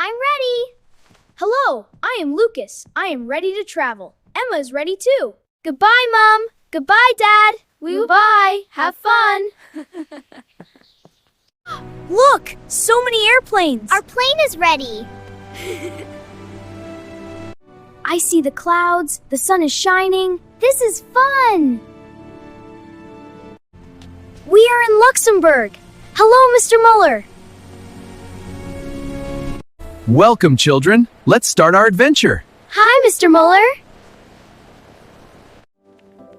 I'm ready. Hello, I am Lucas. I am ready to travel. Emma is ready too. Goodbye, Mom. Goodbye, Dad. Goodbye. Have fun. Look, so many airplanes. Our plane is ready. I see the clouds. The sun is shining. This is fun. We are in Luxembourg. Hello, Mr. Muller. Welcome, children. Let's start our adventure. Hi, Mr. Muller.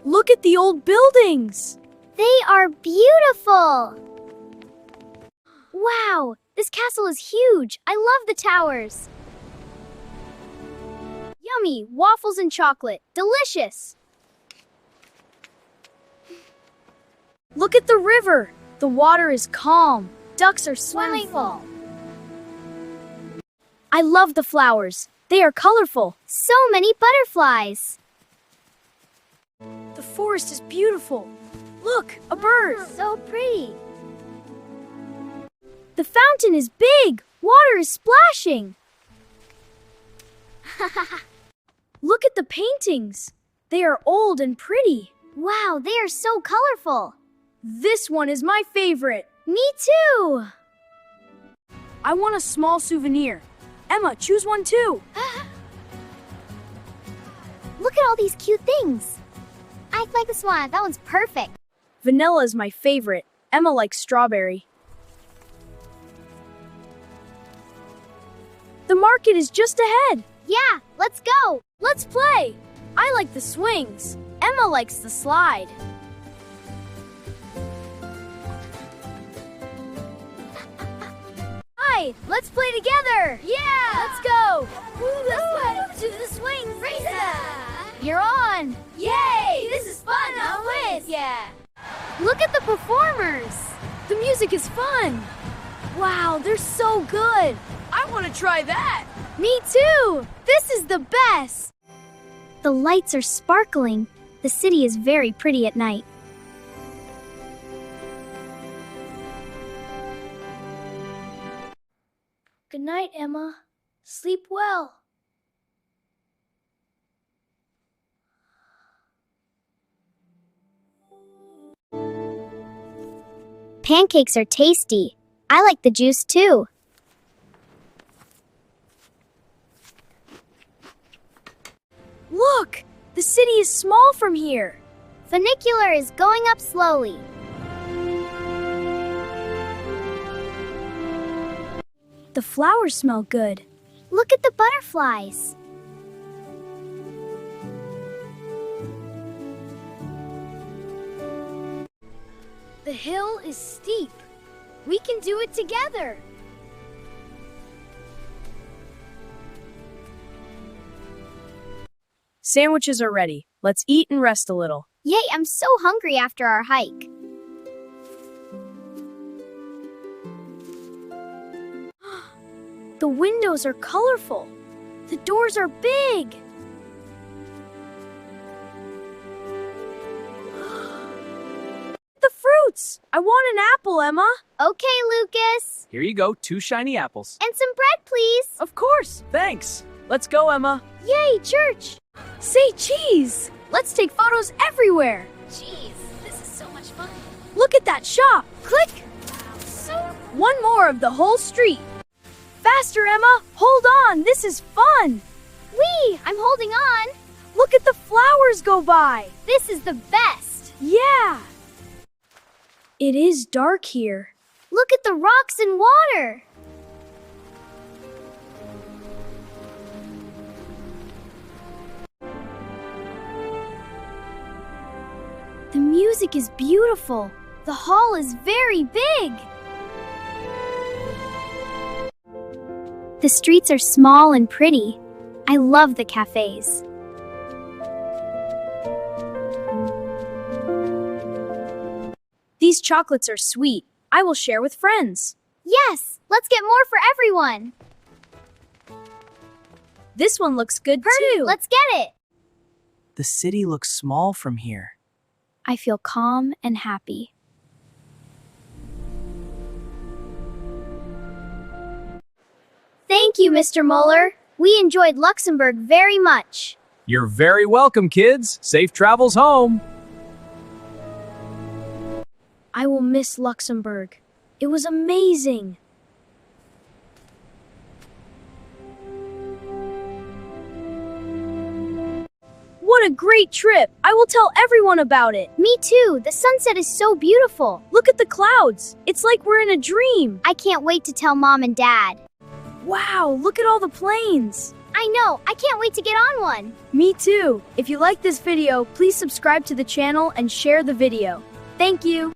Look at the old buildings. They are beautiful. Wow, this castle is huge. I love the towers. Yummy, waffles and chocolate. Delicious. Look at the river. The water is calm. Ducks are swimming. I love the flowers. They are colorful. So many butterflies. The forest is beautiful. Look, a bird. So pretty. The fountain is big. Water is splashing. Look at the paintings. They are old and pretty. Wow, they are so colorful. This one is my favorite. Me too. I want a small souvenir. Emma, choose one too. Look at all these cute things. I like this one. That one's perfect. Vanilla is my favorite. Emma likes strawberry. The market is just ahead. Yeah, let's go. Let's play. I like the swings. Emma likes the slide. Hi, let's play together. Yeah. Let's go. Let's do the swings. You're on. Yay, this is fun. I'll win. Yeah. Look at the performers. The music is fun. Wow, they're so good. I want to try that. Me too. This is the best. The lights are sparkling. The city is very pretty at night. Good night, Emma. Sleep well. Pancakes are tasty. I like the juice too. Look, the city is small from here. Funicular is going up slowly. The flowers smell good. Look at the butterflies. The hill is steep. We can do it together. Sandwiches are ready. Let's eat and rest a little. Yay, I'm so hungry after our hike. The windows are colorful. The doors are big. The fruits! I want an apple, Emma. Okay, Lucas. Here you go, 2 shiny apples. And some bread, please. Of course. Thanks. Let's go, Emma. Yay, church. Say cheese. Let's take photos everywhere. Jeez, this is so much fun. Look at that shop. Click. So One more of the whole street. Faster, Emma. Hold on. This is fun. wee, I'm holding on. Look at the flowers go by. This is the best. Yeah. It is dark here. Look at the rocks and water. The music is beautiful. The hall is very big. The streets are small and pretty. I love the cafes. These chocolates are sweet. I will share with friends. Yes, let's get more for everyone. This one looks good too. Let's get it. The city looks small from here. I feel calm and happy. Thank Thank you, Mr. Muller. We enjoyed Luxembourg very much. You're very welcome, kids. Safe travels home. I will miss Luxembourg. It was amazing. What a great trip! I will tell everyone about it. Me too. The sunset is so beautiful. Look at the clouds. It's like we're in a dream. I can't wait to tell Mom and Dad. Wow, look at all the planes. I know. I can't wait to get on one. Me too. If you like this video, please subscribe to the channel and share the video. Thank you.